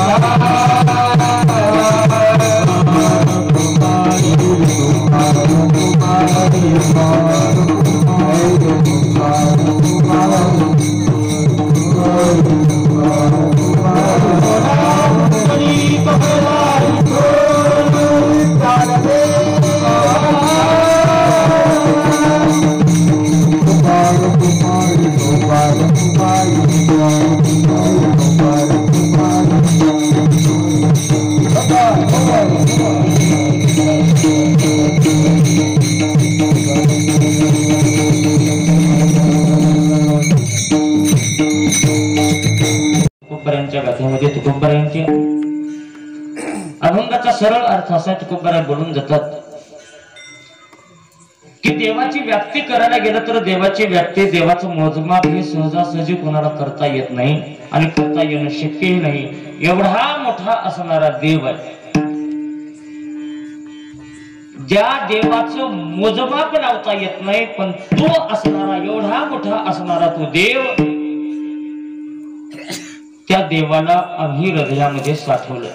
Hare तुकोबारायांच्या गाथ्यामध्ये तुकोबारायांच्या अभंगाचा सरळ अर्थ असा तुकोबाराय बोलून जातात की देवाची व्याप्ती करायला गेलं तर देवाची व्याप्ती देवाचं मोजमाप हे सहजासहजी कोणाला करता येत नाही आणि करता येणं शक्यही नाही। एवढा मोठा असणारा देव आहे, ज्या देवाचं मोजमाप लावता येत नाही, पण तो असणारा एवढा मोठा असणारा तो देव, त्या देवाला आम्ही हृदयामध्ये साठवलं,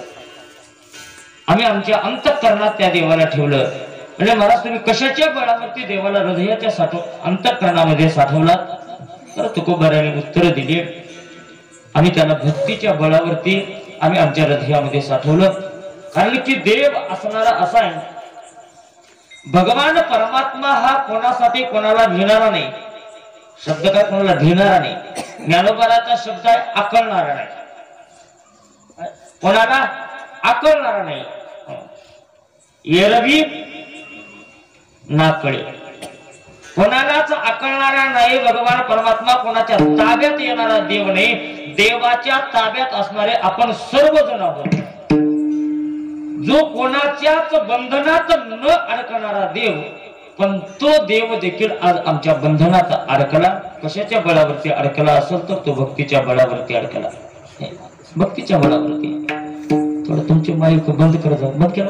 आम्ही आमच्या अंतःकरणात त्या देवाला ठेवलं। म्हणजे महाराज तुम्ही कशाच्या बळावरती देवाला हृदयाच्या अंतःकरणामध्ये साठवलात? तर तुकोबारायांनी उत्तर दिली, आम्ही त्याला भक्तीच्या बळावरती आम्ही आमच्या हृदयामध्ये साठवलं। कारण की देव असणारा असा आहे, भगवान परमात्मा हा कोणासाठी कोणाला घेणारा नाही, शब्द काय कोणाला घेणारा नाही, ज्ञानोबाराचा शब्द आहे आकळणारा नाही, कोणाला आकळणारा नाही, एरवी ना कळे, कोणालाच आकळणारा नाही। भगवान परमात्मा कोणाच्या ताब्यात येणारा देव नाही, देवाच्या ताब्यात असणारे आपण सर्वजण आहोत। जो कोणाच्याच बंधनात न अडकणारा देव, पण तो देव देखील आज आमच्या बंधनात अडकला। कशाच्या बळावरती अडकला असेल तर तो भक्तीच्या बळावरती अडकला, भक्तीच्या बळावरती। थोडं तुमचे माईक बंद करत जा, बंद केला।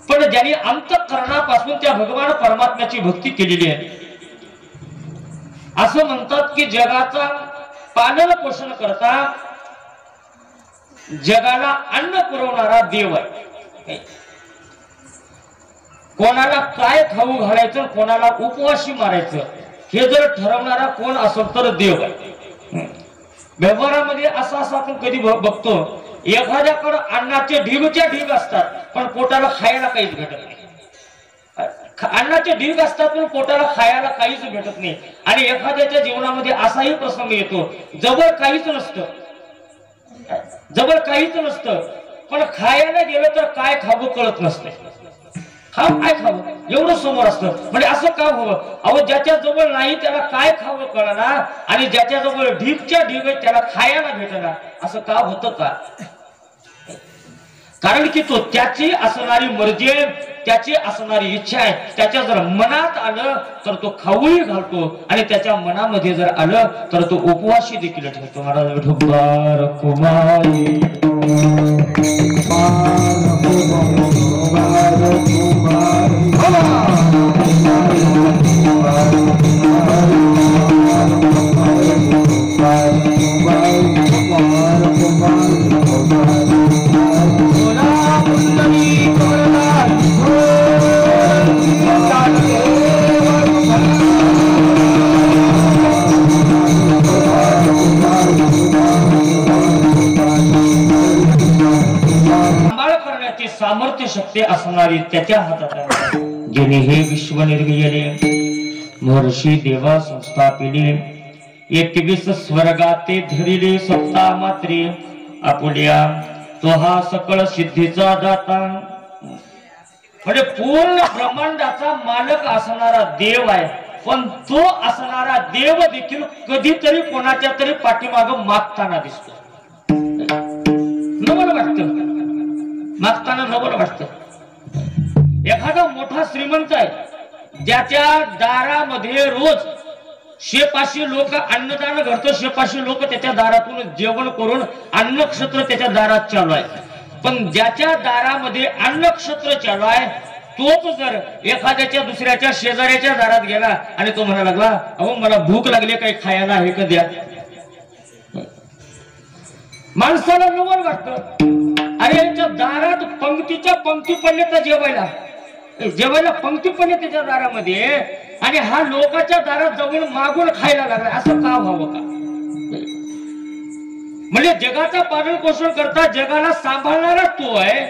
पण ज्यांनी अंतःकरणापासून त्या भगवान परमात्म्याची भक्ती केलेली आहे, असं म्हणतात की जगाचा पालन पोषण करता जगाला अन्न पुरवणारा देव आहे। कोणाला काय खाऊ घालायचं, कोणाला उपवाशी मारायचं हे जर ठरवणारा कोण असेल तर देव आहे। व्यवहारामध्ये असं आपण कधी बघतो, एखाद्याकडे अन्नाचे ढीगच्या ढीग असतात पण पोटाला खायला काहीच भेटत नाही, अन्नाचे ढीग असतात पण पोटाला खायला काहीच भेटत नाही। आणि एखाद्याच्या जीवनामध्ये असाही प्रसंग येतो, जवळ काहीच नसतं, जवळ काहीच नसतं, पण खायला गेलं तर काय खावं कळत नसते, काय खावं एवढं समोर असतं। म्हणजे असं का हवं? अहो ज्याच्या जवळ नाही त्याला काय खावं कळणार, आणि ज्याच्या जवळ ढीगच्या ढीग त्याला खायला भेटणार, असं का होतं का? कारण की तो त्याची असणारी मर्जी आहे, त्याची असणारी इच्छा आहे, त्याच्या जर मनात आलं तर तो खाऊही घालतो, आणि त्याच्या मनामध्ये जर आलं तर तो उपवाशी देखील ठेवतो। महाराज विठोबा कुमारी सामर्थ्य शक्ती असणारी त्याच्या हातात आहे, जेणे हे विश्व निर्मिले महर्षी देवा संस्थापिले, 21 स्वर्गाते धरिले सत्ता मात्रे आपुल्या, तो हा सकळ सिद्धीचा दाता। म्हणजे पूर्ण ब्रह्मांडाचा मालक असणारा देव आहे, पण तो असणारा देव देखील कधीतरी कोणाच्या तरी पाठीमाग मागताना दिसतो, नवल वाटतं, मागताना नवल वाटतं। एखादा मोठा श्रीमंत आहे, ज्याच्या दारामध्ये रोज 100-500 लोक अन्नदान घडतं, 100-500 लोक त्याच्या दारातून जेवण करून अन्नक्षेत्र त्याच्या दारात चालू आहे, पण ज्याच्या दारामध्ये अन्नक्षेत्र चालू आहे तोच जर एखाद्याच्या दुसऱ्याच्या शेजाऱ्याच्या दारात गेला आणि तो म्हणा लागला, अहो मला भूक लागली, काही खायला आहे का द्या, माणसाला नवल वाटतं। अरे याच्या दारात पंक्तीच्या पंक्ती पडले तर जेवायला पंक्ती पडले त्याच्या दारामध्ये, आणि हा लोकांच्या दारात जाऊन मागून खायला लागला, असं का व्हावं का? म्हणजे जगाचा पालन पोषण करता जगाला सांभाळणारा तो आहे,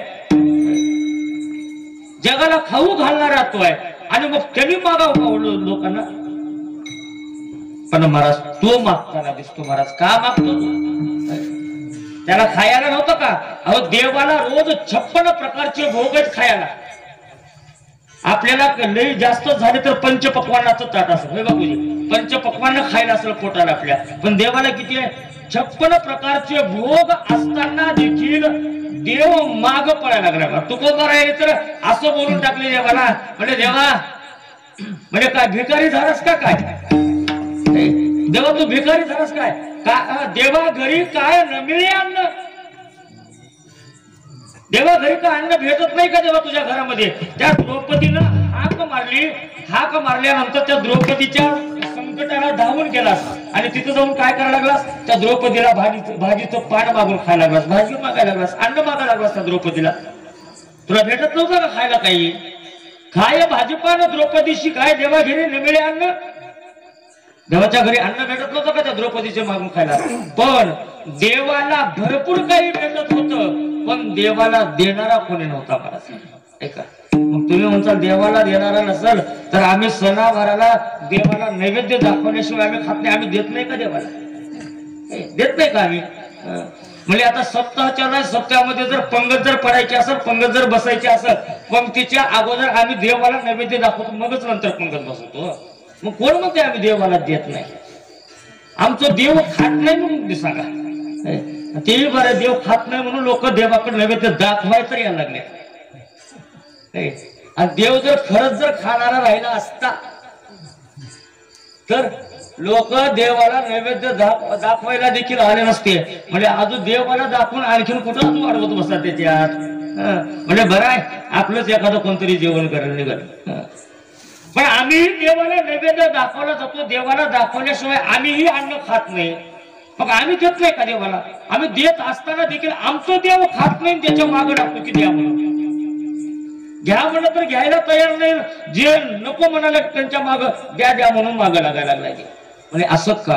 जगाला खाऊ घालणारा तो आहे, आणि मग त्यांनी मागावं लोकांना। पण महाराज तो मागताना दिसतो, महाराज का मागतो? त्याला खायला नव्हतं का? अहो देवाला रोज 56 प्रकारचे भोगच खायला, आपल्याला लई जास्त झाले तर पंचपक्वान्नाचं ताट असेल हे बाबूजी, पंचपक्वान्न खायला असेल पोटाला आपल्या, पण देवाला किती आहे 56 प्रकारचे भोग असताना देखील देव माग पडायला लागला. तुकोबार आहे तर असं बोलून टाकले देवाला, म्हणजे देवा म्हणजे काय भिकारी झालास का काय, देवा तू भिकारी झालास काय का, देवा घरी काय न मिळे अन्न, देवा घरी का अन्न भेटत नाही का देवा तुझ्या घरामध्ये. त्या द्रौपदीनं हाक मारल्यानंतर त्या द्रौपदीच्या संकटाला धावून गेलास आणि तिथं जाऊन काय करायला लागलास, त्या द्रौपदीला भाजीचं पान मागून खायला लागलास, भाजी मागायला लागलास, अन्न मागायला लागलास. त्या द्रौपदीला तुला भेटत नव्हतं का खायला काही, खाय भाजीपान द्रौपदीशी काय देवा घरी न मिळे अन्न, देवाच्या घरी अन्न भेटत नव्हतं का त्या द्रौपदीचे मागून खायला. पण देवाला भरपूर काही भेटत होतं, पण देवाला देणारा कोणी नव्हता. मला ऐका, मग तुम्ही म्हणताल देवाला देणारा नसेल तर आम्ही सणावाराला देवाला नैवेद्य दाखवण्याशिवाय आम्ही खात नाही, आम्ही देत नाही का देवाला, देत नाही का आम्ही. म्हणजे आता सप्ताहाच्या सप्ताहामध्ये जर पंगत जर पडायची असेल, पंगत जर बसायची असेल, पंक्तीच्या अगोदर आम्ही देवाला नैवेद्य दाखवतो, मगच नंतर पंगत बसवतो. मग कोण म्हणते आम्ही देवाला देत नाही, आमचं देव खात नाही म्हणून सांगा. तेही बरं, देव खात नाही म्हणून लोक देवाकडे नैवेद्य दाखवायचं यायला लागले. आणि देव जर खरंच जर खाणारा राहिला असता तर लोक देवाला नैवेद्य दाखवायला देखील आले नसते. म्हणजे अजून देवाला दाखवून आणखीन कुठं वाढवत बसला त्याच्यात. म्हणजे बरं आहे आपलंच एखादं कोणतरी जेवण करायला निघालं. पण आम्ही देवाला नैवेद्य दाखवला जातो, देवाला दाखवल्याशिवाय आम्हीही अन्न खात नाही. मग आम्ही देत नाही का देवाला, आम्ही देत असताना देखील आमचं देव खात नाही, त्याच्या मागे लागतो की द्या म्हणून, घ्या म्हणलं तर घ्यायला तयार नाही, जे नको म्हणाले त्यांच्या माग द्या द्या म्हणून मागं लागायला लागला. म्हणजे असं का,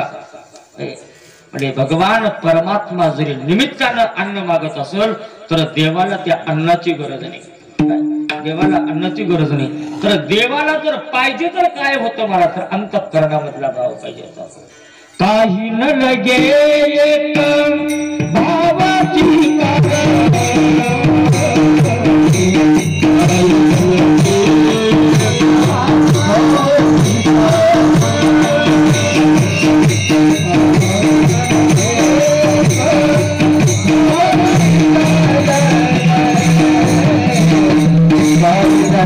म्हणजे भगवान परमात्मा जरी निमित्तानं अन्न मागत असेल तर देवाला त्या अन्नाची गरज नाही, देवाला अन्नाची गरज नाही. तर देवाला जर पाहिजे तर काय होतं मला, तर अंतःकरणामधला भाव पाहिजे होता. काही न लगे एक भावाची भावती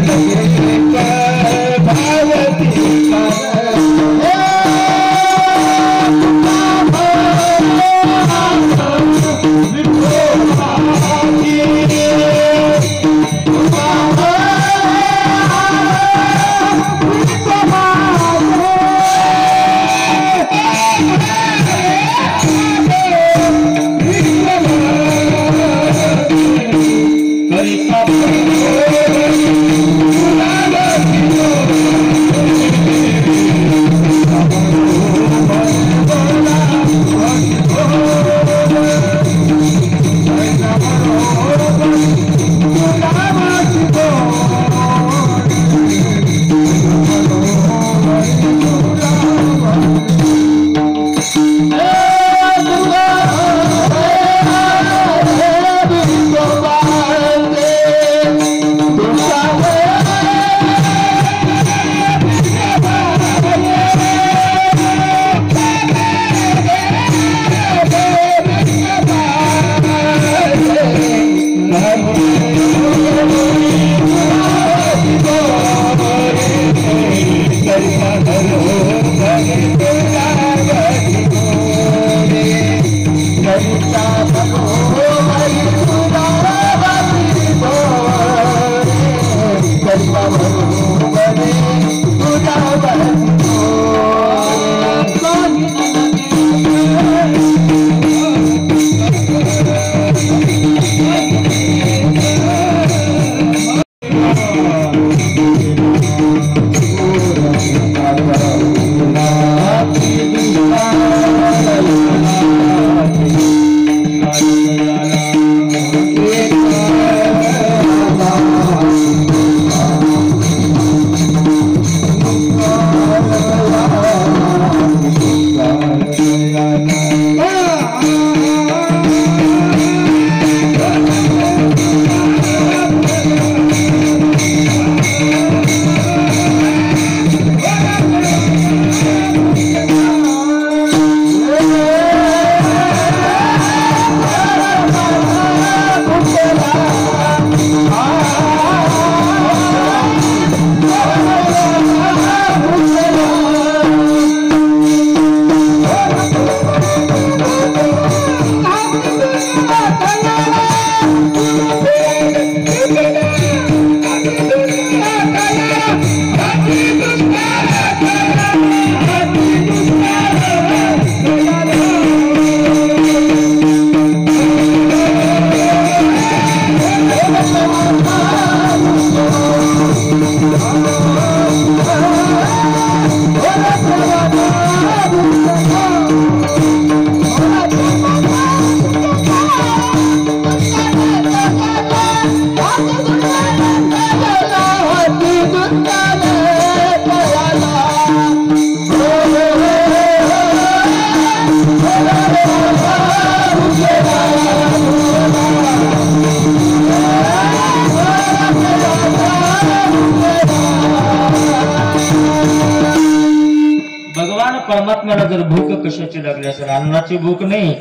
परमात्म्याला जर भूक कशाची लागली असेल, अन्नाची भूक नाही,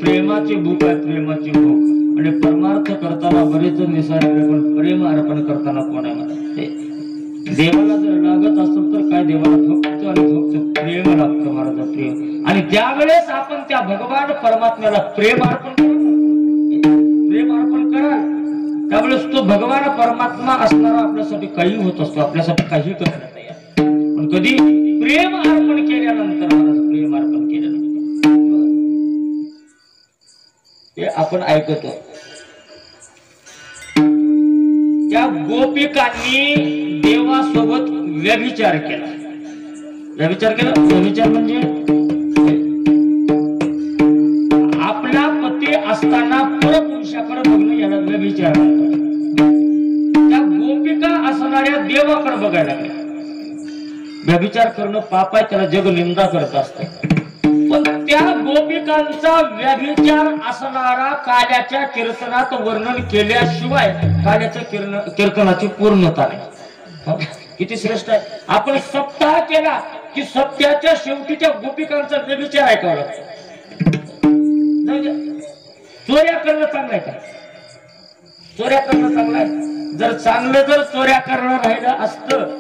प्रेमाची भूक आहे, प्रेमाची भूक. म्हणजे परमार्थ करताना बरेच निसर्ग, पण प्रेम अर्पण करताना कोण आहे मला देवाला जर लागत असेल तर काय देवाला फक्त आणि फक्त प्रेम लागतं महाराज, प्रेम. आणि त्यावेळेस आपण त्या भगवान परमात्म्याला प्रेम अर्पण कराल, त्यावेळेस तो भगवान परमात्मा असणारा आपल्यासाठी काही होत असतो, आपल्यासाठी काही करण्यात तयार. पण कधी प्रेम अर्पण केल्यानंतर महाराज, प्रेम अर्पण केल्यानंतर हे आपण ऐकतो. त्या गोपिकांनी देवासोबत व्यभिचार केला. व्यभिचार केला, व्यभिचार म्हणजे आपला पती असताना परपुरुषाकडे बघणं, याला व्यभिचार म्हणतात. त्या गोपिका असणाऱ्या देवाकडे बघायला लागल्या. व्यभिचार करणं पाप आहे, त्याला जग निंदा करत असतं. पण त्या गोपिकांचा व्यभिचार असणारा काल्याच्या कीर्तनात वर्णन केल्याशिवाय काल्याच्या कीर्तनाची पूर्णता नाही. किती श्रेष्ठ आहे. आपण सप्ताह केला की सप्त्याच्या शेवटी त्या गोपिकांचा व्यभिचार ऐकावा लागतो. चोऱ्या करणं चांगलं आहे का? चोऱ्या करणं चांगलं आहे. जर चांगलं जर चोऱ्या करणं राहिलं असतं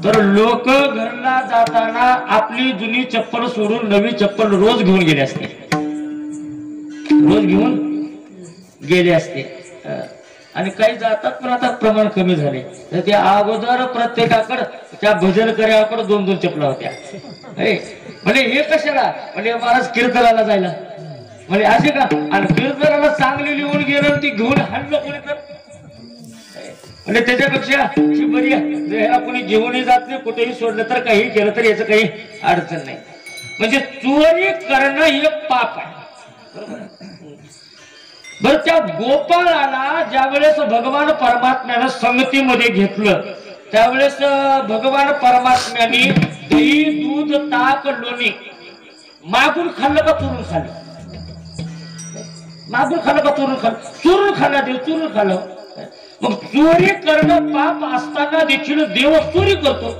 तर लोक घरला जाताना आपली जुनी चप्पल सोडून नवी चप्पल रोज घेऊन गेले असते, रोज घेऊन गेले असते. आणि काही जातात पण आता प्रमाण कमी झाले. तर त्या अगोदर प्रत्येकाकडे त्या भजन कर्याकडे 2-2 चपला होत्या. म्हणजे हे कशाला? म्हणजे महाराज कीर्तनाला जायला म्हणजे असे का? आणि कीर्तनाला चांगली लिहून गेलं ती घेऊन हल्लं कोणी तर म्हणजे त्याच्यापेक्षा ही बरी आहे, कोणी घेऊनही जात नाही, कुठेही सोडलं तर काही केलं तर याचं काही अडचण नाही. म्हणजे चोरी करणं हे पाप आहे. बरं, त्या गोपाळाला ज्यावेळेस भगवान परमात्म्यानं संगतीमध्ये घेतलं त्यावेळेस भगवान परमात्म्याने दही, दूध, ताक, लोणी मागून खाल्लं का चुरून खाल्लं? मागून खाल्लं का चुरून खाल्लं? चुरून खाल्ला देव, चुरून खाल्लं. मग चोरी करणं पाप असताना देखील देव चोरी करतो.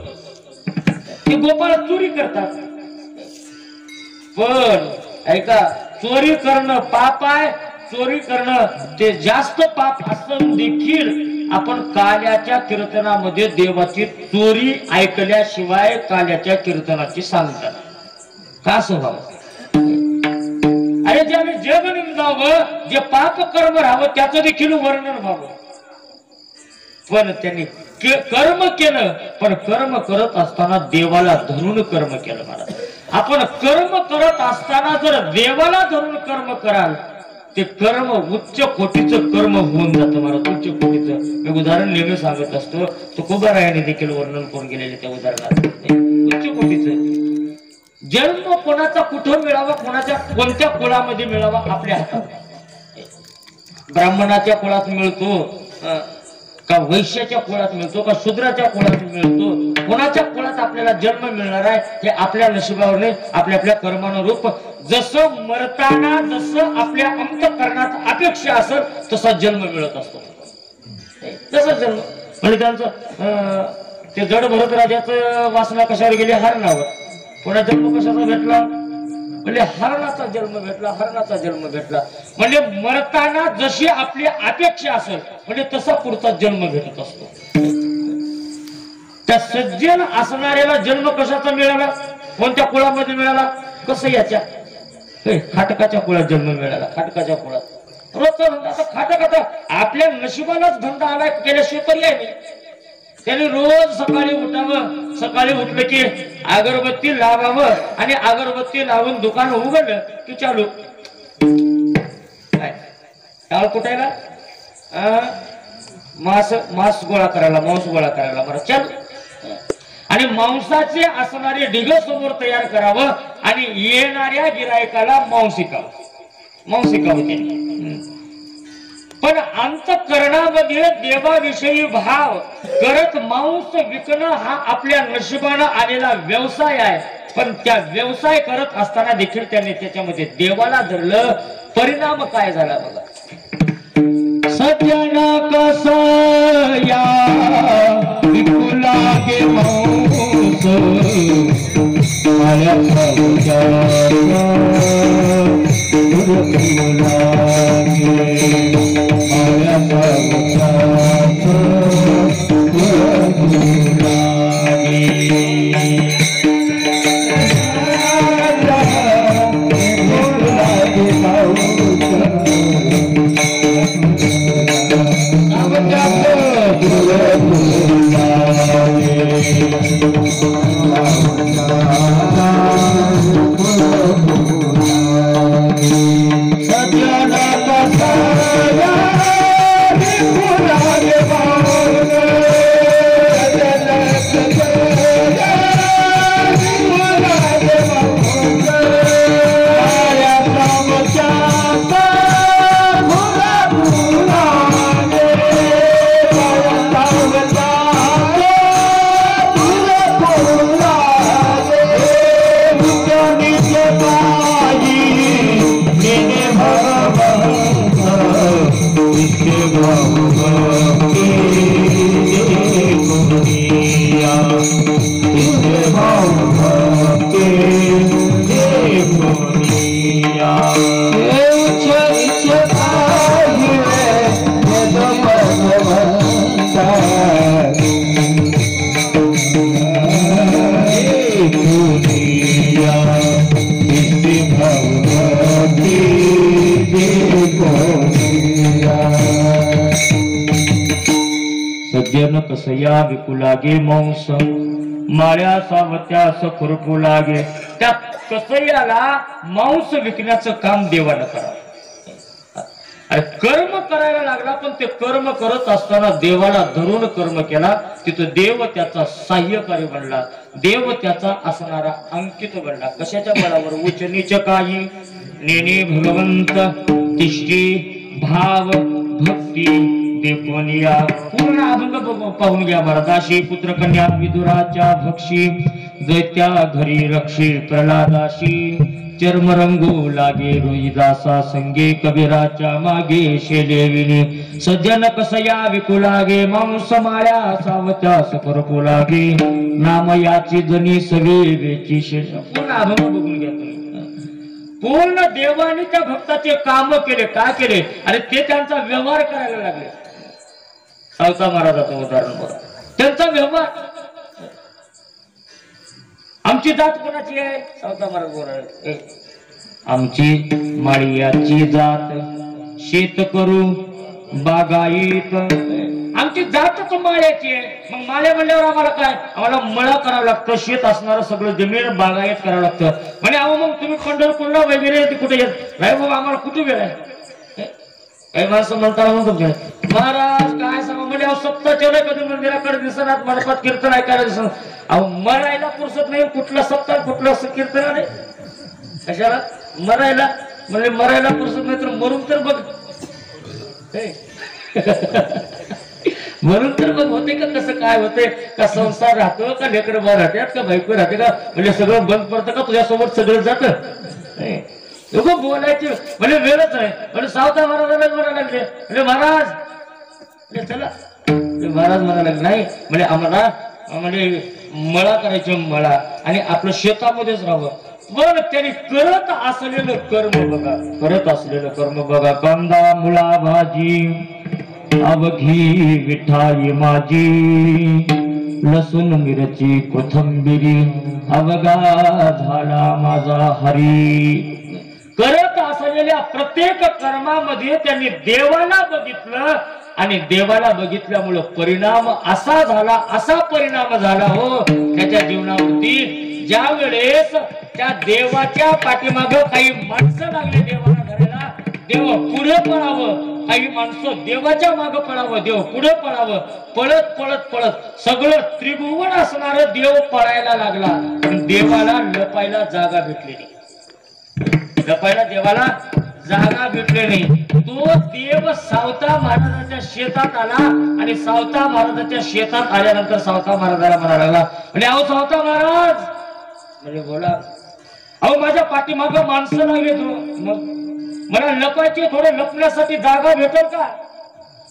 ते गोपाळ चोरी करतात. पण ऐका, चोरी करणं पाप आहे. चोरी करणं ते जास्त पाप असून देखील आपण काल्याच्या कीर्तनामध्ये देवाची चोरी ऐकल्याशिवाय काल्याच्या कीर्तनाची सांगतात का स्वभाव? अरे ज्याने जग निंदावं, जे पाप कर्म राहावं त्याचं देखील वर्णन व्हावं. पण त्यांनी कर्म केलं, पण कर्म करत असताना देवाला धरून कर्म केलं. मला आपण कर्म करत असताना जर देवाला धरून कर्म कराल ते कर्म उच्च कोटीचं कर्म होऊन जातं. मला उच्च कोटीचं मी उदाहरण नेहमी सांगत असतो. तुकोबारायाने देखील वर्णन करून गेलेले त्या उदाहरणात. उच्च कोटीचं जन्म कोणाचा कुठं मिळावा, कोणाच्या कोणत्या कुळामध्ये मिळावा आपल्या हातात. ब्राह्मणाच्या कुळात मिळतो का, वैश्याच्या कुळात मिळतो का, शूद्राच्या कुळात मिळतो, कोणाच्या कुळात आपल्याला जन्म मिळणार आहे हे आपल्या नशिबावर नाही, आपल्या आपल्या कर्मानुरूप. जसं मरताना जसं आपल्या अंतःकरणात अपेक्षा असेल तसा जन्म मिळत असतो. तसा जन्म म्हणजे त्यांचं ते जड भरत राजाचं वासना कशावर गेली? हरणावर. कोणा जन्म कशाचा भेटला? म्हणजे हरणाचा जन्म भेटला. हरणाचा जन्म भेटला म्हणजे मरताना जशी आपली अपेक्षा असेल म्हणजे तसा पुढचा जन्म भेटत असतो. त्या सज्जन असणाऱ्याला जन्म कशाचा मिळाला? कोणत्या कुळामध्ये मिळाला? कसं? याच्या खाटकाच्या कुळात जन्म मिळाला. खाटकाच्या कुळात रोजचा धंदा. आता खाटकाचा आपल्या नशिबालाच धंदा आला केल्याशिवाय पर्याय नाही. त्याने रोज सकाळी उठावं, सकाळी उठलं की अगरबत्ती लावावं आणि अगरबत्ती लावून दुकान उघडलं की चालू काय टाळ कुटायला, मांस गोळा करायला, मांस गोळा करायला बरं चालू. आणि मांसाचे असणारे ढिग समोर तयार करावं आणि येणाऱ्या गिरायकाला मांसिकावं. मांसिकावं त्यांनी. पण अंतःकरणामध्ये देवाविषयी भाव करत मांस विकणं हा आपल्या नशिबानं आलेला व्यवसाय आहे. पण त्या व्यवसाय करत असताना देखील त्यांनी त्याच्यामध्ये देवाला धरलं. परिणाम काय झाला बघा. सज्जन कसया विपुला गे मांस सज्जन कसया विकुलागे मांस माळ्या सावत्यास खुरपू लागे. त्या कसयाला मांस विकण्याचं काम देवानं करावं. अरे कर्म करायला लागला पण ते कर्म करत असताना देवाला धरून कर्म केला. तिथं देव त्याचा सहाय्यकारी बनला, देव त्याचा असणारा अंकित बनला. कशाच्या बळावर? उच्च नीच काही नेने भगवंत तिष्ठी भाव भक्ती देपोनिया. पूर्ण अभंग पाहून घ्या. महाराजाशी पुत्र कन्या विदुराच्या भक्षी दैत्या घरी रक्षी प्रल्हादाशी चर्म रंगू लागे रोहिदासा संगे कबीराच्या मागे शेलेविनी. सज्जन कसया विकू लागे मांस माळ्या सावत्यास करपू लागे नाम याची जनी सवेची शेष. पूर्ण अभंग बघून घ्या तुम्ही. पूर्ण देवाने त्या भक्ताचे काम केले. काय केले? अरे ते त्यांचा व्यवहार करायला लागले. सावता महाराजाचं उदाहरण बघा. त्यांचा व्यवहार. आमची जात कोणाची आहे? सावता महाराज बोलाय आमची माळियाची जात शेत करू बागायत. आमची जातच माळ्याची आहे. मग माळ्या म्हणल्यावर आम्हाला काय? आम्हाला मळा करावं लागतं. शेत असणारं सगळं जमीन बागायत करावं लागतं. म्हणजे अहो मग तुम्ही पंढरपूरला वगैरे कुठे येत नाही बाबा, आम्हाला कुठे वेळ आहे? काही माणसं म्हणताना म्हणतो महाराज काय सांगा म्हणजे सप्ताह नाही कधी मंदिराकडे दिसणार, मंडपात कीर्तन ऐकायला दिसणार. अहो मरायला पुरसत नाही. कुठला सप्ताह कुठलं कीर्तन आहे? कशाला मरायला? म्हणजे मरायला पुरसत नाही तर मरून तर बघ. म्हणून तर मग होते का? कसं काय होते का? संसार राहतो का? लेकरं बाहेर राहतात का? बायको राहते का? म्हणजे सगळं बंद पडतं का? तुझ्यासोबत सगळं जातं. लोक बोलायचे म्हणजे वेळच आहे. म्हणजे सावता महाराजाला म्हणायला लागले म्हणजे महाराज चला महाराज म्हणायला लागले नाही म्हणजे आम्हाला म्हणजे मळा करायचे मळा आणि आपलं शेतामध्येच राहावं. बरं त्यांनी करत असलेलं कर्म बघा. करत असलेलं कर्म बघा. कांदा मुळा भाजी अवघी विठाई माझी लसूण मिरची कोथंबिरी अवघा झाला माझा हरी. करत असलेल्या प्रत्येक कर्मामध्ये त्यांनी देवाला बघितलं आणि देवाला बघितल्यामुळं परिणाम असा झाला, असा परिणाम झाला हो त्याच्या जीवनावरती. ज्या वेळेस त्या देवाच्या पाठीमाग काही माणसं लागले देवाला धरायला, देव पुढे पळावं, काही माणसं देवाच्या मागे पळावं, देव पुढे पळावं. पळत पळत पळत सगळं त्रिभुवन असणार देव पळायला लागला. पण देवाला लपायला जागा भेटली नाही. लपायला देवाला जागा भेटली नाही. तो देव सावता महाराजाच्या शेतात आला आणि सावता महाराजाच्या शेतात आल्यानंतर सावता महाराजाला म्हणायला लागला म्हणजे अहो सावता महाराज म्हणजे बोला अहो माझ्या पाठीमागं माणसं लागले. मग मला लपायचे थोडे लपण्यासाठी जागा भेटेल का?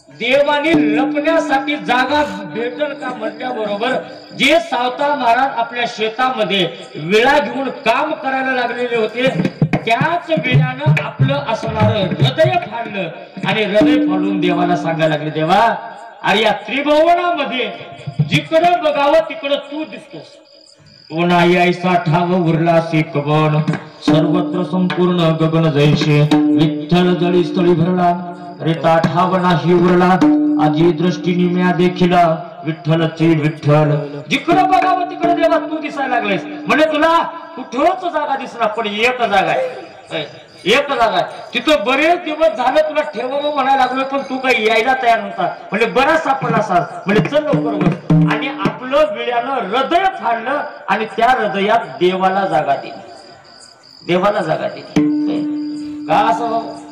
देवाने लपण्यासाठी जागा भेटल का म्हटल्याबरोबर जे सावता महाराज आपल्या शेतामध्ये विळा घेऊन काम करायला लागलेले होते त्याच वेळानं आपलं असणार हृदय फाडलं आणि हृदय फाडून देवाला सांगायला लागले देवा अरे या त्रिभुवनामध्ये जिकडं बघावं तिकडं तू दिसतोस तो नाही ऐसा ठाव उरला कबन सर्वत्र संपूर्ण गगन जैसे विठ्ठल जळी स्थळी भरला रेता ठाव नाही उरला आजी दृष्टीने म्या देखिला विठ्ठलचे विठ्ठल जिकडं बघावं तिकडं देवा तू दिसायला लागलेस म्हणजे तुला कुठंच जागा दिसणार पण एक जागा आहे एक जागा आहे तिथं बरेच दिवस झालं तुला ठेवावं म्हणायला लागलो पण तू काही यायला तयार नव्हता म्हणजे बराच सापडला असाल म्हणजे चल लवकर बस आणि आपलं विळ्यानं हृदय फाडलं आणि त्या हृदयात देवाला जागा दिली देवाला जागा दिली का असं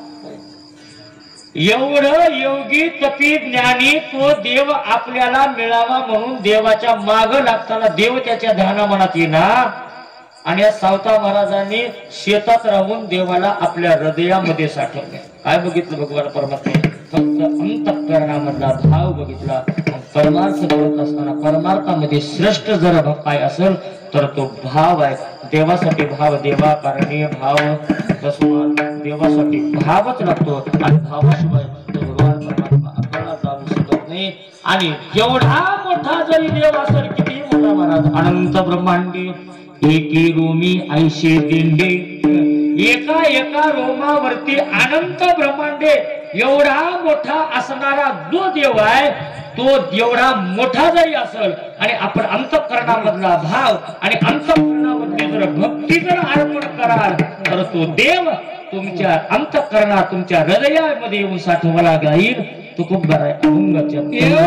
एवढं योगी तपी ज्ञानी तो देव आपल्याला मिळावा म्हणून देवाच्या माग लागताना देव त्याच्या ध्यानामनात येणार आणि या सावता महाराजांनी शेतात राहून देवाला आपल्या हृदयामध्ये साठवले काय बघितलं भगवान परमात्मा फक्त अंतःकरणामधला भाव बघितला परमार्थ करत असताना परमार्थामध्ये श्रेष्ठ जर काय असेल तर तो भाव आहे देवासाठी भाव देवा कारणे भाव तस्मात देवासाठी भावच लागतो आणि भावाशिवाय भगवान परमात्मा आपल्याला जाऊ शकत नाही आणि जेवढा मोठा जरी देव असेल किती मोठा महाराज अनंत ब्रह्मांडी एकी रोमी ऐशी दिंडे एका एका रोमावरती अनंत ब्रह्मांडे एवढा मोठा असणारा जो देव आहे तो एवढा मोठा जरी असेल आणि आपण अंतःकरणामधला भाव आणि अंतःकरणामधली जर भक्ती जर अर्पण कराल तर तो देव तुमच्या अंतःकरणात तुमच्या हृदयामध्ये येऊन साठवला जाईल तो खूप बरा आहे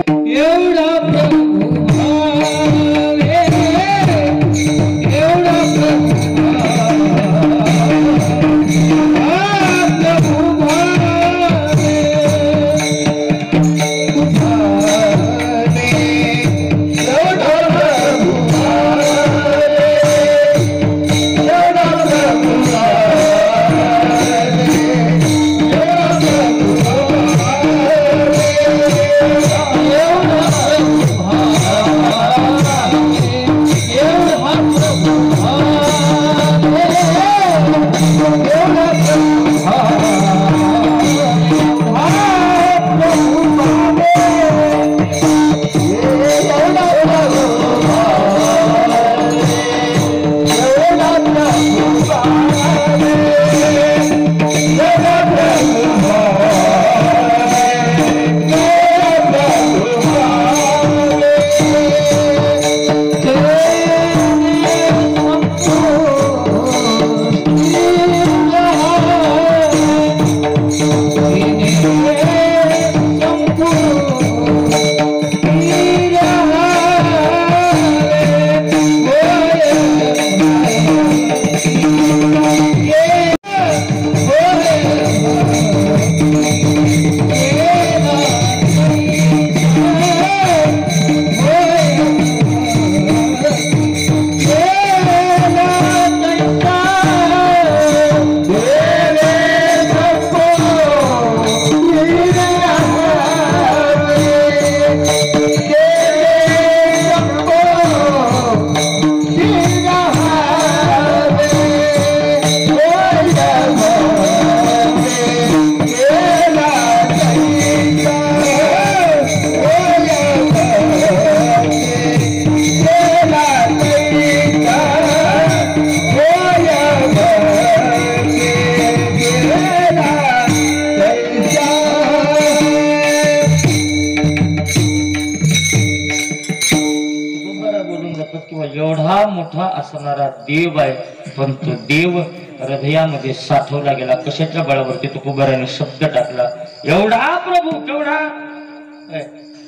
असणारा देव आहे पण तो देव हृदयामध्ये साठवला गेला कशाच्या बळावरती तुकोबाराने शब्द टाकला एवढा प्रभू केवढा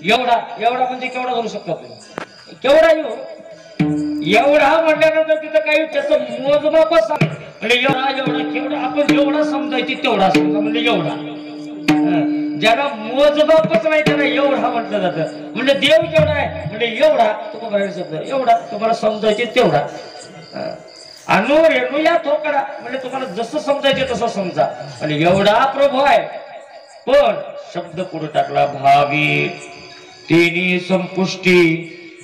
एवढा एवढा म्हणजे केवढा करू शकतो केवढा एवढा म्हटल्यानंतर तिथं काही त्याचं मोजमापच म्हणजे एवढा एवढा केवढा आपण एवढा समजायची तेवढा समजा म्हणजे एवढा ज्याला मोजमापच नाही त्याला एवढा म्हटलं जातं म्हणजे देव केवढा आहे म्हणजे एवढा तुम्हाला शब्द एवढा तुम्हाला समजायचे तेवढा अनु रेणू या थोकडा म्हणजे तुम्हाला जसं समजायचे तसं समजा आणि एवढा प्रभू आहे पण शब्द पुढे टाकला भावे तेनी संपुष्टी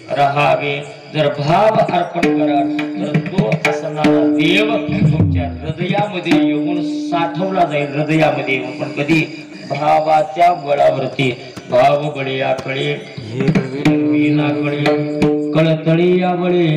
राहावे. जर भाव अर्पण कराल तर तो असणारा देव तुमच्या हृदयामध्ये येऊन साठवला जाईल, हृदयामध्ये येऊन. पण कधी भावाच्या बळावरती. भाव बळे आकळे नाकळे कळतळी यावळे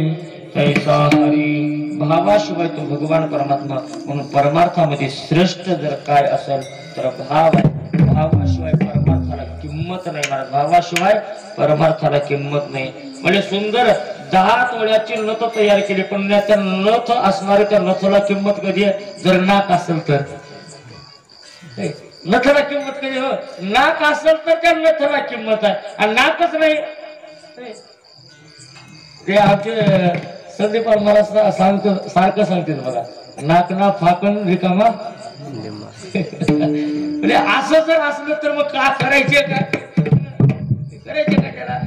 तैसा हरी. भावाशिवाय तो भगवान परमात्मा. म्हणून परमार्थामध्ये श्रेष्ठ जर काय असेल तर भाव आहे. भावाशिवाय परमार्थाला किंमत नाही महाराज. भावाशिवाय परमार्थाला किंमत नाही. म्हणजे सुंदर 10 तोळ्याची नथ तयार केली पण त्या नथ असणारे त्या नथला किंमत कधी आहे? जर नाक असेल तर नथला किंमत कधी हो. नाक असेल तर त्या नथला किंमत आहे आणि नाकच नाही. ते आमचे संदीप मला सारखं सांगते बघा, नाक ना फाकण रिकामा. म्हणजे असं जर असलं तर मग का करायचे का त्याला.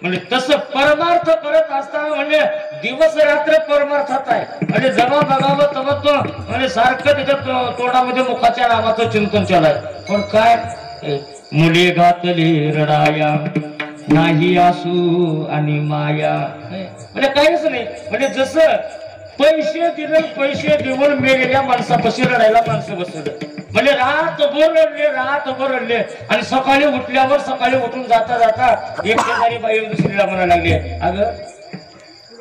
म्हणजे तसं परमार्थ करत असताना म्हणजे दिवस रात्र परमार्थात आहे. म्हणजे जेव्हा बघावं तेव्हा तो म्हणजे सारखं त्याच्या तोंडामध्ये मुखाच्या नामाचं चिंतन चालू आहे. पण काय मुले घातली रडाया नाही आसू आणि माया. म्हणजे काहीच नाही. म्हणजे जसं पैसे दिले पैसे देऊन मेलेल्या माणसापाशी रडायला माणसं बसवलं. म्हणजे रातभर रडले आणि सकाळी उठल्यावर सकाळी उठून जाता जाता एक शेजारी बाई दुसरीला म्हणायला लागली अगं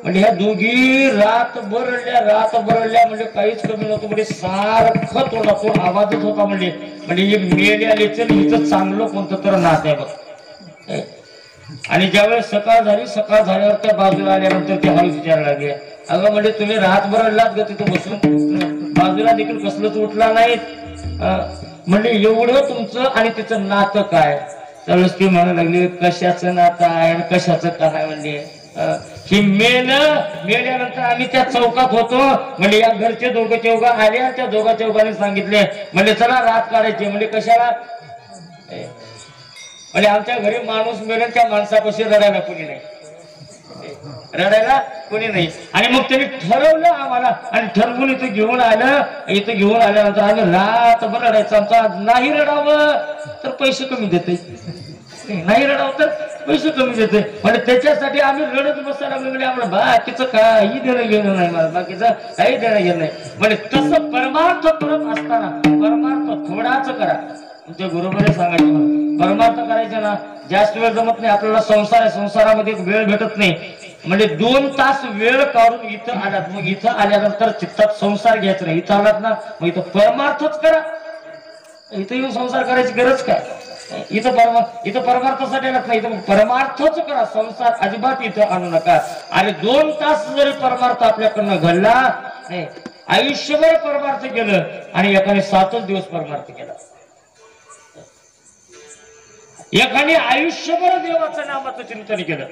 म्हणजे ह्या दोघी रातभर रडल्या म्हणजे काहीच कमी नव्हतं. म्हणजे सारखं तोंडातून आवाजच होता. म्हणजे हे मेल्याले चल हिचं चांगलं कोणतं तर नात आहे बघ. आणि ज्यावेळेस सकाळ झाल्यावर त्या बाजूला आल्यानंतर ते हळूच विचारायला लागले अगं म्हणजे तुम्ही रातभर रडलात ग तिथं बसून, बाजूला देखील कसलंच उठला नाहीत. म्हणजे एवढं तुमचं आणि तिचं नातं काय. त्यावेळेस ती म्हणायला लागली कशाचं नातं आहे आणि कशाचं काय. म्हणजे की मेल्यानंतर आम्ही त्या चौकात होतो. म्हणजे या घरचे दोघं चौघा आले आणि त्या दोघा चौघांनी सांगितले म्हणजे चला रात काढायची. म्हणजे कशाला. म्हणजे आमच्या घरी माणूस मेले त्या माणसापाशी रडायला कोणी नाही. आणि मग त्यांनी ठरवलं आम्हाला आणि ठरवून इथं घेऊन आलं. इथं घेऊन आल्यानंतर आम्ही रातभर रडायचं. आमचा नाही रडावं तर पैसे कमी देते, नाही रडावं तर पैसे कमी देते. म्हणजे त्याच्यासाठी आम्ही रडत बसायला लागलो. आम्हाला बाकीचं काही देणं घेणं नाही, मला बाकीचं काही देणं घेणं नाही. म्हणजे तसं परमार्थ करत असताना परमार्थ थोडाच करा. तुमच्या गुरुबाने सांगायचं परमार्थ करायचं ना जास्त वेळ जमत नाही आपल्याला. संसार आहे, संसारामध्ये वेळ भेटत नाही. म्हणजे 2 तास वेळ काढून इथं आलात. मग इथं आल्यानंतर चित्तात संसार घ्यायचा नाही. इथं आलात ना मग इथं परमार्थच करा. इथं येऊन संसार करायची गरज काय. इथं परमार्थासाठी आलात नाही, इथं परमार्थच करा. संसार अजिबात इथं आणू नका. आणि 2 तास जरी परमार्थ आपल्याकडनं घडला नाही, आयुष्यभर परमार्थ केलं आणि एकाने 7च दिवस परमार्थ केला. एकाने आयुष्यभर देवाचं नामाचं चिंतन केलं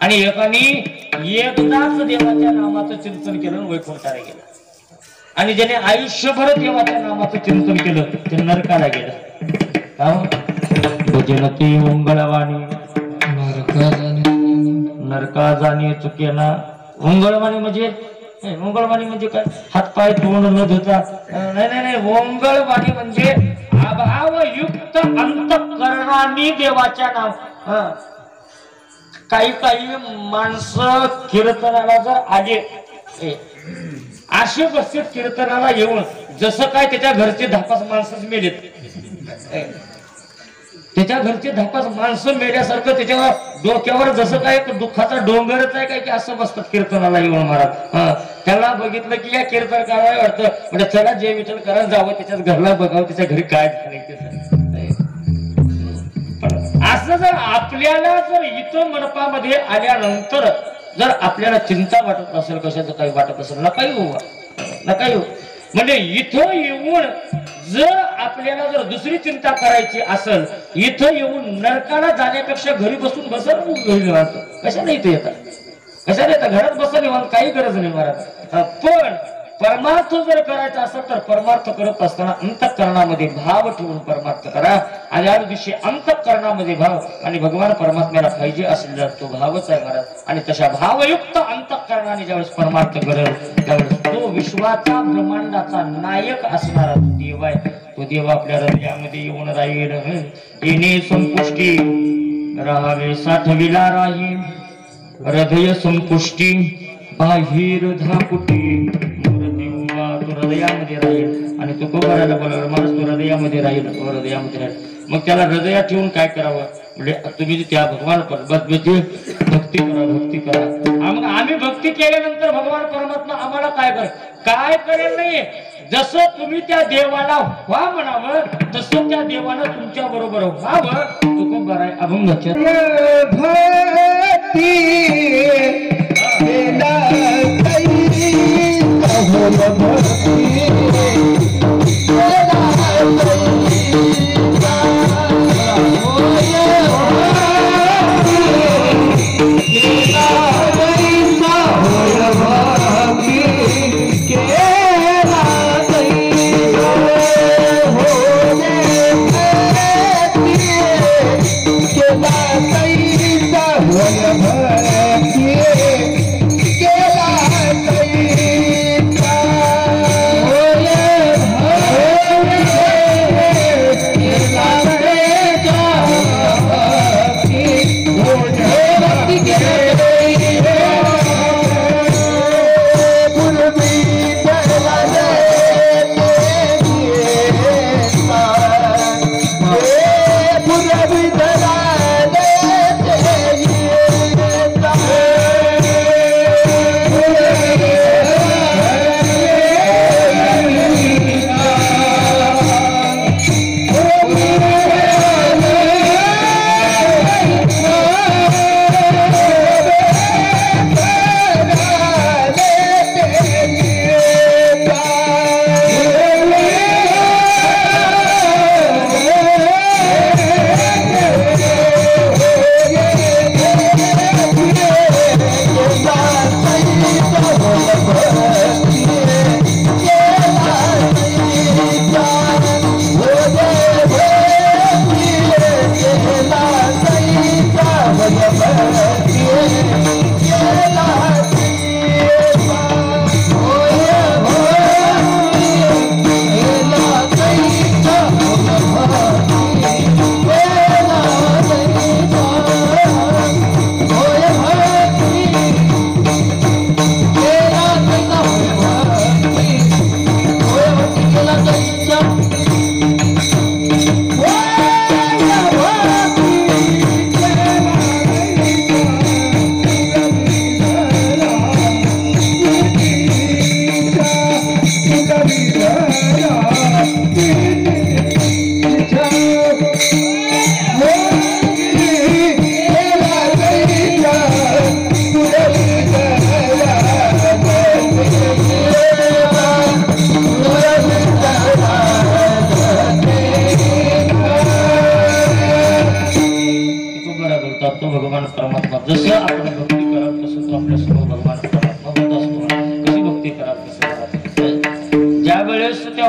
आणि एकाने एकदाच देवाच्या नामाचं चिंतन केलं वैकुंठाला गेलं. आणि ज्याने आयुष्यभर देवाच्या नामाचं चिंतन केलं ते नरकाला गेलं. भजनती मंगळवाणी नरका जाणे चुकेना. मंगळवाणी म्हणजे काय हातपाय तोंड न धुता नाही. मंगळवाणी म्हणजे अभावयुक्त अंतःकरणाने देवाच्या नाम. काही माणसं कीर्तनाला जर आले असे बसते कीर्तनाला येऊन जसं काय त्याच्या घरचे 10-5 माणसं मेलेत, त्याच्या घरचे 10-5 माणसं मेल्यासारखं त्याच्या डोक्यावर जसं काय दुःखाचा डोंगरच आहे काय की असं बसतात कीर्तनाला येऊन महाराज. त्याला बघितलं की या कीर्तन करायला वाटतं म्हणजे चला जय विठ्ठल करायला जावं, त्याच्याच घरला बघावं त्याच्या घरी काय असं. जर आपल्याला जर इथं मंडपामध्ये आल्यानंतर जर आपल्याला चिंता वाटत असेल कशाचं काही वाटत असेल नका येऊ. म्हणजे इथं येऊन जर आपल्याला जर दुसरी चिंता करायची असेल इथं येऊन नरकाला जाण्यापेक्षा घरी बसून बसा. कशाला इथे येतात घरात बसा निवांत काही गरज नाही महाराज. पण परमार्थ जर करायचा असेल तर परमार्थ करत असताना अंतःकरणामध्ये भाव ठेवून परमार्थ करा. आणि या दिवशी अंतःकरणामध्ये भाव आणि भगवान परमात्म्याला पाहिजे असेल तर तो भावच आहे महाराज. आणि तशा भावयुक्त अंतःकरणाने ज्यावेळेस परमार्थ करेल त्यावेळेस तो विश्वाचा ब्रह्मांडाचा नायक असणारा देव आहे. तो देव आपल्या हृदयामध्ये येऊन राहील. येणे संपुष्टी राहावे साठविला राहील हृदय संपुष्टी बाहेर धाकुटी तो हृदयामध्ये राहील. आणि तो कोपऱ्याला बोलावलं माणूस तो हृदयामध्ये राहील. तो हृदयामध्ये राहील. मग त्याला हृदयात ठेवून काय करावं म्हणजे तुम्ही त्या भगवान भक्ती करा भक्ती करा. मग आम्ही भक्ती केल्यानंतर भगवान परमात्मा आम्हाला काय करेल नाही. जसं तुम्ही त्या देवाला व्हा म्हणावं तसं त्या देवानं तुमच्या बरोबर व्हावं. तो खूप बरा आहे. अभंग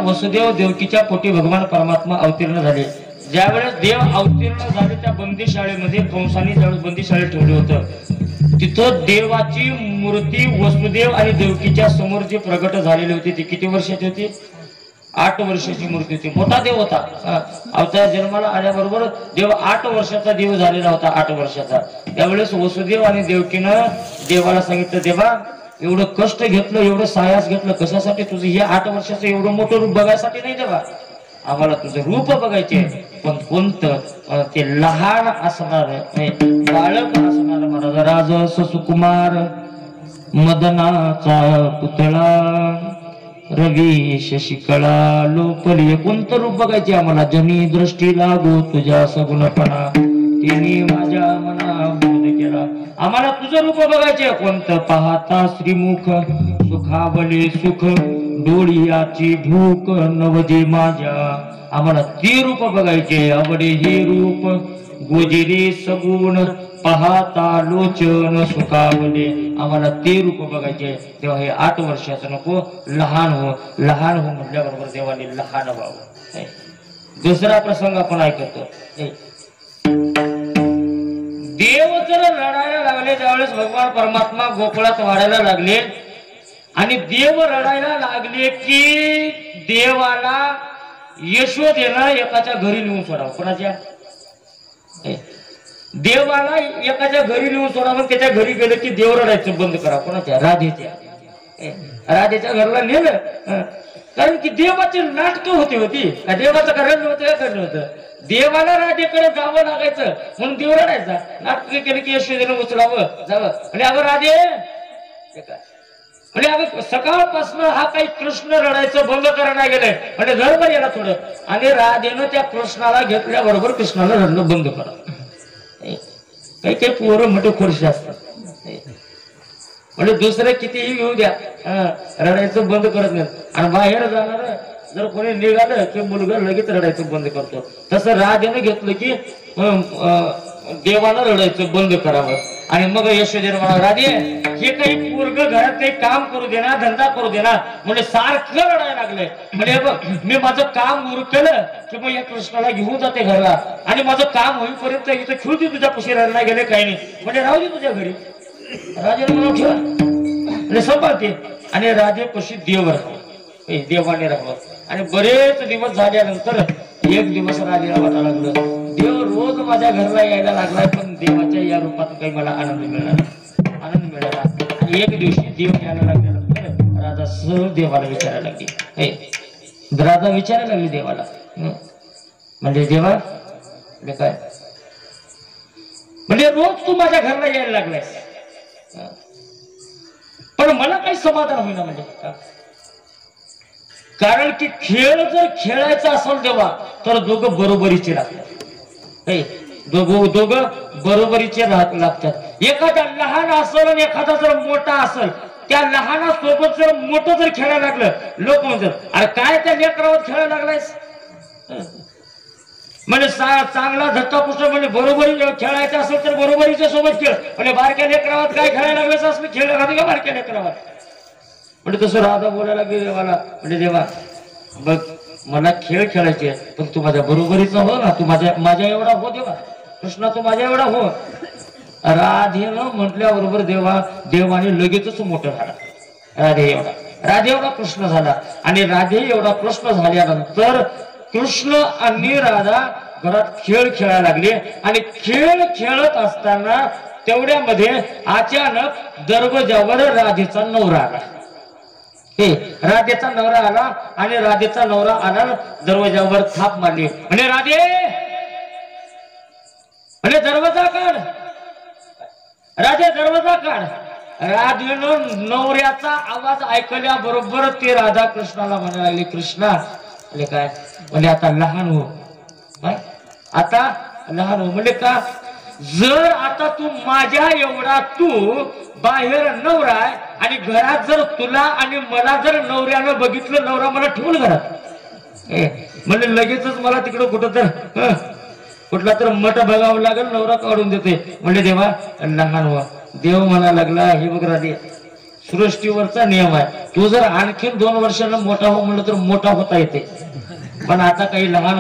वसुदेव देवकीच्या पोटी भगवान परमात्मा अवतीर्ण झाले. ज्यावेळेस देव अवतीर्ण झाले त्या बंदीशाळेमध्ये कंसाने ज्यावेळेस बंदीशाळेत ठेवलं होतं तिथं देवाची मूर्ती वसुदेव आणि देवकीच्या समोर जी प्रगट झालेली होती ती किती वर्षाची होती? 8 वर्षाची मूर्ती होती. मोठा देव होता. अवतार जन्माला आल्याबरोबर देव 8 वर्षाचा देव झालेला होता. 8 वर्षाचा. त्यावेळेस वसुदेव आणि देवकीनं देवाला सांगितलं देवा एवढं कष्ट घेतलं एवढं सायास घेतलं कशासाठी? तुझं हे 8 वर्षाचं एवढं मोठं रूप बघायसाठी नाही देवा. आम्हाला तुझं रूप बघायचे. पण कोणतं? ते लहान असणार बाळक असणार महाराज राज सुकुमार मदनाचा पुतळा रवी शशिकळा लोपली. कोणतं रूप बघायचे आम्हाला? जनी दृष्टी लागू तुझ्या सगुणपणा तिने माझ्या मना बोध केला. आम्हाला तुझं रूप बघायचे. कोणतं? पाहता श्रीमुख सुखावले सुख डोळियाची भूक नवजे माझ्या. आम्हाला ते रूप बघायचे. आवडे हे रूप गोजिरे सगुण पाहता लोचन सुखावले, आम्हाला ते रूप बघायचे. तेव्हा हे 8 वर्षाचं नको, लहान हो. लहान हो म्हटल्याबरोबर देवाने लहान व्हावं. दुसरा प्रसंग आपण ऐकतो. देव जर रडायला लागले त्यावेळेस भगवान परमात्मा गोकुळात वाढायला लागले आणि देव रडायला लागले की देवाला यशोदेनं एकाच्या घरी नेऊन सोडावं. कोणाच्या? देवाला एकाच्या घरी नेऊन सोडावं. त्याच्या घरी गेलं की देव रडायचं बंद करा. कोणाच्या? राधेच्या. राधेच्या घरला नेलं, कारण की देवाची नाटकं होती. देवाचं कारण होतं, कारण होतं देवाला राधेकडे जावं लागायचं म्हणून देव रडायचा. नाटक केलं की यशोदेनं उचलावं जावं. म्हणजे अगं राधे, म्हणजे अगं सकाळपासून हा काही कृष्ण रडायचं बंद करायला गेलंय, म्हणजे धर्म गेला थोडं. आणि राधेनं त्या कृष्णाला घेतल्याबरोबर कृष्णाला रडणं बंद करा. काही काही पोरं मोठे खुर्शी असतात, म्हणजे दुसरं कितीही येऊ द्या रडायचं बंद करत नाही. आणि बाहेर जाणार जर कोणी निघालं की मुलगा लगेच रडायचं बंद करतो. तसं राधेनं घेतलं की देवानं रडायचं बंद करावं. आणि मग यशोदेनं म्हणा, राधे हे काही पोरग घरात काही काम करू देना, धंदा करू देना, म्हणजे सारखं रडायला लागलंय. म्हणजे बघ, मी माझं काम उरकलं की मग या कृष्णाला घेऊन जाते घरला, आणि माझं काम होईपर्यंत इथं खेळती तुझ्या पशी रडायला गेले काही नाही, म्हणजे राहू दे तुझ्या घरी. राजेनं म्हणून ठेवा म्हणजे सांभाळते. आणि राधे पशी देव राहावं, देवाने राहावं. आणि बरेच दिवस झाल्यानंतर एक दिवस राजेला वाटायला लागलं, देव रोज माझ्या घरला यायला लागलाय, पण देवाच्या या रूपात काही मला आनंद मिळाला. आणि एक दिवशी देव यायला लागल्यानंतर राधा सहज देवाला विचारायला लागली. राधा विचारायला लागली देवाला, म्हणजे देवा काय, म्हणजे रोज तू माझ्या घरला यायला लागलायस, पण मला काही समाधान होईना. म्हणजे कारण की खेळ जर खेळायचा असेल तेव्हा तर दोघं बरोबरीचे लागतात. दोघं बरोबरीचे लागतात. एखादा लहान असेल आणि एखादा जर मोठा असेल, त्या लहानासोबत जर मोठं जर खेळायला लागलं, लोक म्हणतात अरे काय त्या लेकरावर खेळायला लागलायस, म्हणजे चांगला धक्कापुष्ट, म्हणजे बरोबरी खेळायचं असेल तर बरोबरीच्या सोबत खेळ, म्हणजे बारक्या लेकरावात काय खेळायला लागलं असं खेळ राहते का बारक्या लेकरावात. म्हणजे तसं राधा बोलायला गेले देवाला, म्हणजे देवा बघ मला खेळ खेळायचे, पण तू माझ्या बरोबरीचा हो ना, तू माझ्या एवढा हो देवा, कृष्णा तू माझ्या एवढा हो. राधेनं म्हटल्याबरोबर देवाने लगेचच मोठं झाला. राधे एवढा कृष्ण झाला. आणि राधे एवढा कृष्ण झाल्यानंतर कृष्ण आणि राधा घरात खेळ खेळायला लागले. आणि खेळ खेळत असताना तेवढ्यामध्ये अचानक दरवाजावर राधेचा नवरा आला. राधेचा नवरा आला आणि राधेचा नवरा आला दरवाजावर थाप मारली, म्हणजे राधे, म्हणजे दरवाजा काढ, राधे दरवाजा काढ. राधेनं नवऱ्याचा आवाज ऐकल्याबरोबर ते राधा कृष्णाला म्हणायला लागली, कृष्णा म्हणजे काय, म्हणजे आता लहान हो, आता लहान हो. म्हणजे का, जर आता तू माझ्या एवढा तू बाहेर नवरा आहे आणि घरात जर तुला आणि मला जर नवऱ्यानं बघितलं, नवरा मला ठेवून घरात, म्हणजे लगेचच मला तिकडं कुठला तर मठ बघावं लागेल, नवरा काढून देते. म्हणजे देवा लहान व्हा. देव म्हणा लागला, हे बघ राधे, सृष्टीवरचा नियम आहे, तू जर आणखीन 2 वर्षांना मोठा हो म्हणलं तर मोठा होता येते, पण आता काही लहान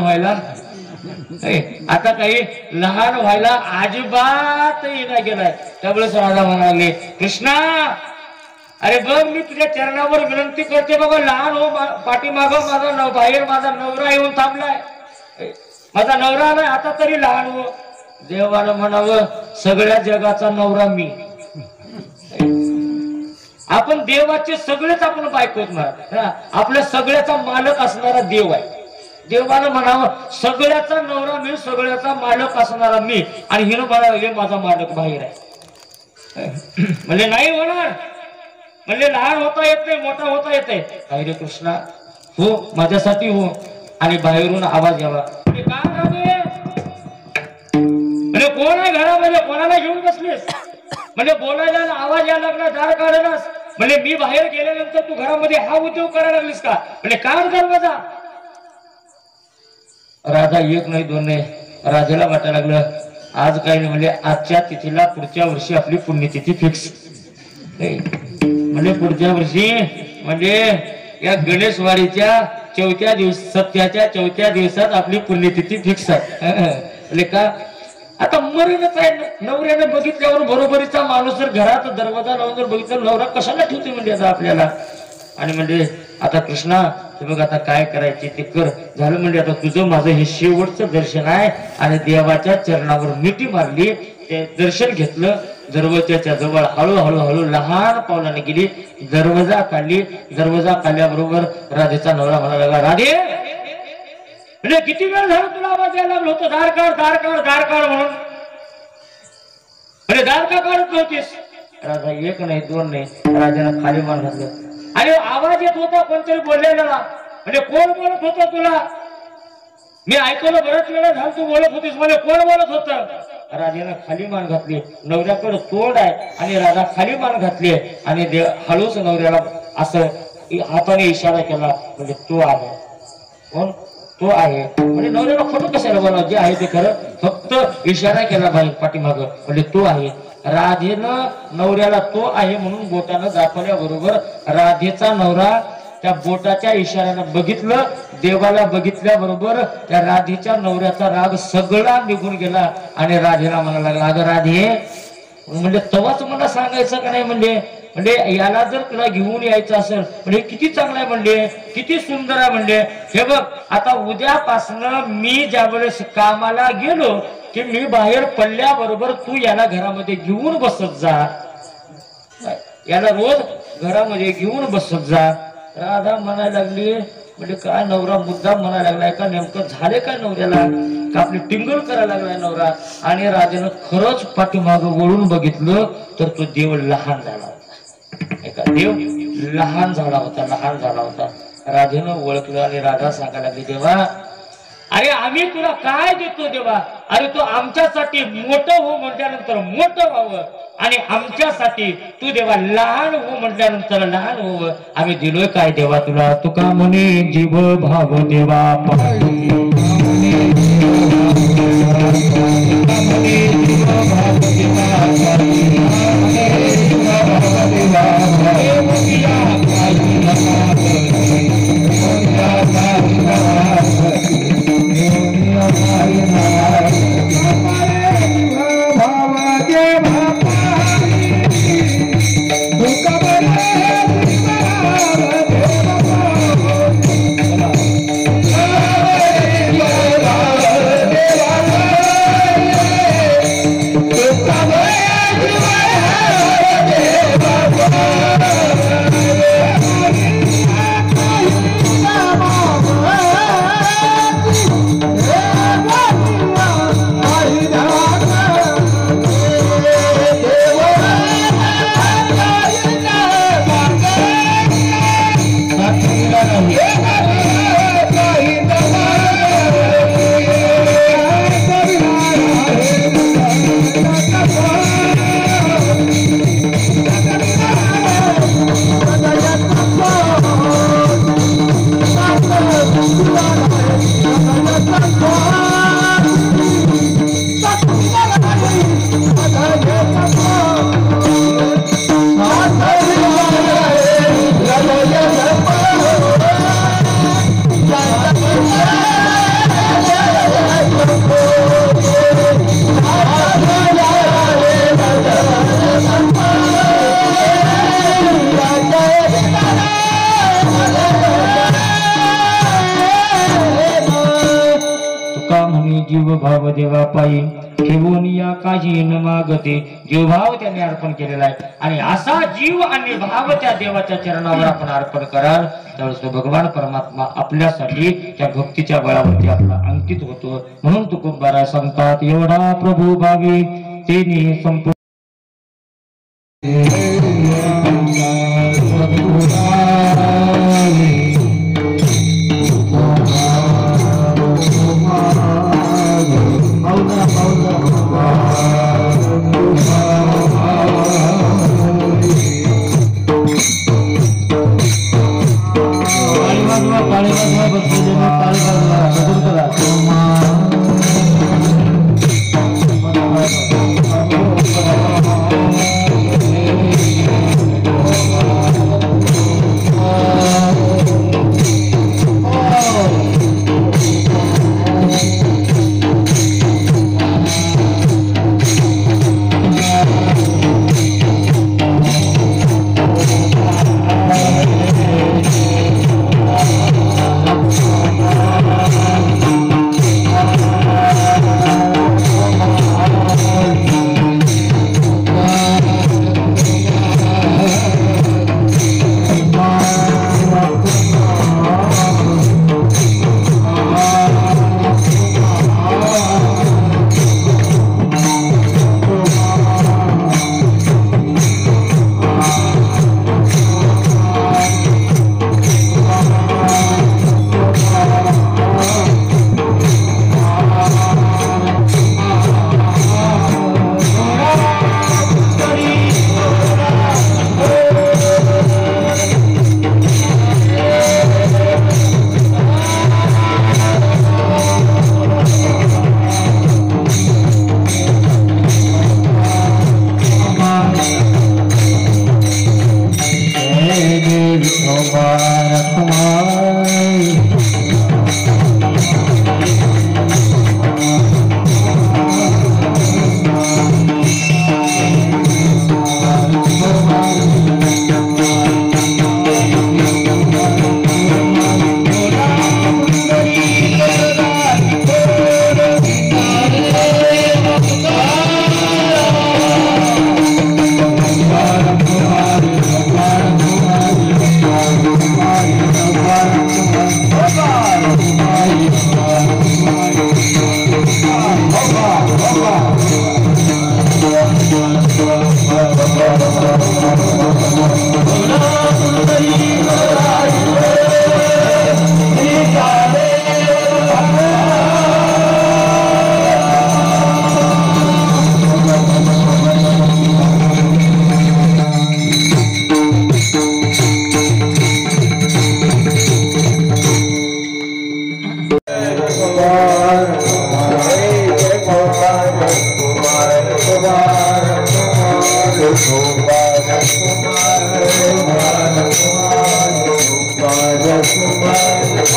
व्हायला अजिबात येणार गेलाय. त्यावेळेस राधा म्हणाले, कृष्णा अरे बघ मी तुझ्या चरणावर विनंती करते बाबा, लहान हो, पाठीमाग माझा बाहेर माझा नवरा येऊन थांबलाय, माझा नवरा नाही, आता तरी लहान हो. देवानं म्हणावं, सगळ्या जगाचा नवरा मी. आपण देवाचे सगळेच आपण बायकोत म्हणा, आपल्या सगळ्याचा मालक असणारा देव आहे. देवानं म्हणावं, सगळ्याचा नवरा मी, सगळ्याचा मालक असणारा मी, आणि हिनं म्हणावं माझा मालक बाहेर आहे. म्हणजे नाही होणार, म्हणजे लहान होता येत नाही, मोठा होता येते. रे कृष्णा हो, माझ्यासाठी हो. आणि बाहेरून आवाज यावा, म्हणजे काय राहते, म्हणजे कोण आहे घरामध्ये, कोणाला घेऊन बसलीस, म्हणजे बोलायला आवाज यायला लागला, दार काढलास, म्हणजे मी बाहेर गेल्यानंतर तू घरामध्ये हा उद्योग करायला लागलीस का, म्हणजे काय दरवाजा. राधा एक नाही दोन नाही, राजाला वाटायला लागलं आज काही नाही म्हणजे आजच्या तिथीला पुढच्या वर्षी आपली पुण्यतिथी फिक्स म्हणजे पुढच्या वर्षी म्हणजे या गणेशवाडीच्या सत्याच्या चौथ्या दिवसात आपली पुण्यतिथी फिक्स आहे म्हणजे का आता मरणच आहे नवऱ्याने बघितल्यावर बरोबरीचा माणूस जर घरात दरवाजा लावून जर बघितलं नवरा कशाला ठेवते म्हणजे आता आपल्याला आणि म्हणजे आता कृष्णा ते बघ आता काय करायचे ते कर झालं म्हणजे आता तुझं माझं हे शेवटचं दर्शन आहे आणि देवाच्या चरणावर मिठी मारली ते दर्शन घेतलं दरवाजाच्या जवळ हळूहळू लहान पावलाने गेली दरवाजा काढल्याबरोबर राधेचा नवरा म्हणाला राधे म्हणजे किती वेळ झाला तुला आवाज यायला लागलो होतो दार काढ म्हणून म्हणजे दार का काढत नव्हतीस राधा एक नाही दोन नाही राजानं खाली मान घातलं आणि आवाज येत होता कोणतरी बोललेला म्हणजे कोण बोलत होता तुला मी ऐकलं बरंच वेळा झालं तू बोलत होतीस म्हणजे कोण बोलत होत राजानं खाली मान घातली नवऱ्याकडे तोंड आहे आणि राजा खाली मान घातली आणि हळूच नवऱ्याला असं हाताने इशारा केला म्हणजे तो आहे कोण तो आहे म्हणजे नवऱ्याला खोटं कशाला बोला जे आहे ते खरं फक्त इशारा केला बाई पाठीमाग म्हणजे तो आहे राधेनं नवऱ्याला तो आहे म्हणून बोटानं दाखवल्याबरोबर राधेचा नवरा त्या बोटाच्या इशाऱ्यानं बघितलं देवाला बघितल्याबरोबर त्या राधेच्या नवऱ्याचा राग सगळा निघून गेला आणि राधेला म्हणायला लागला अगं राधे म्हणजे तवाच मला सांगायचं का नाही म्हणजे याला जर तुला घेऊन यायचं असेल म्हणजे किती चांगलं आहे म्हणजे किती सुंदर आहे म्हणजे हे बघ आता उद्यापासनं मी ज्यावेळेस कामाला गेलो की मी बाहेर पडल्याबरोबर तू याला घरामध्ये घेऊन बसत जा याला रोज घरामध्ये घेऊन बसत जा राधा म्हणायला लागली म्हणजे काय नवरा मुद्दा म्हणायला लागलाय का नेमकं झाले काय नवऱ्याला का आपली टिंगल करायला लागलाय नवरा आणि राजानं खरंच पाठीमागं वळून बघितलं तर तो देव लहान झाला होता एका देव लहान झाला होता राधेनं ओळखलं आणि राधा सांगायला लागली देवा अरे आम्ही तुला काय देतो देवा अरे तू आमच्यासाठी मोठं हो म्हटल्यानंतर मोठं व्हावं आणि आमच्यासाठी तू देवा लहान हो म्हटल्यानंतर लहान हो आम्ही दिलोय काय देवा तुला तुका म्हणे जीव भाव देवा जीव भाव देवा पायी ठेवून या काही न मागते जीव भाव त्याने अर्पण केलेला आहे आणि असा जीव आणि भाव त्या देवाच्या चरणावर आपण अर्पण कराल त्यावेळेस तो भगवान परमात्मा आपल्यासाठी त्या भक्तीच्या बळावरती आपला अंकित होतो म्हणून तुकोबारा सांगतात एवढा प्रभू भावी तेने संपूर्ण Kumar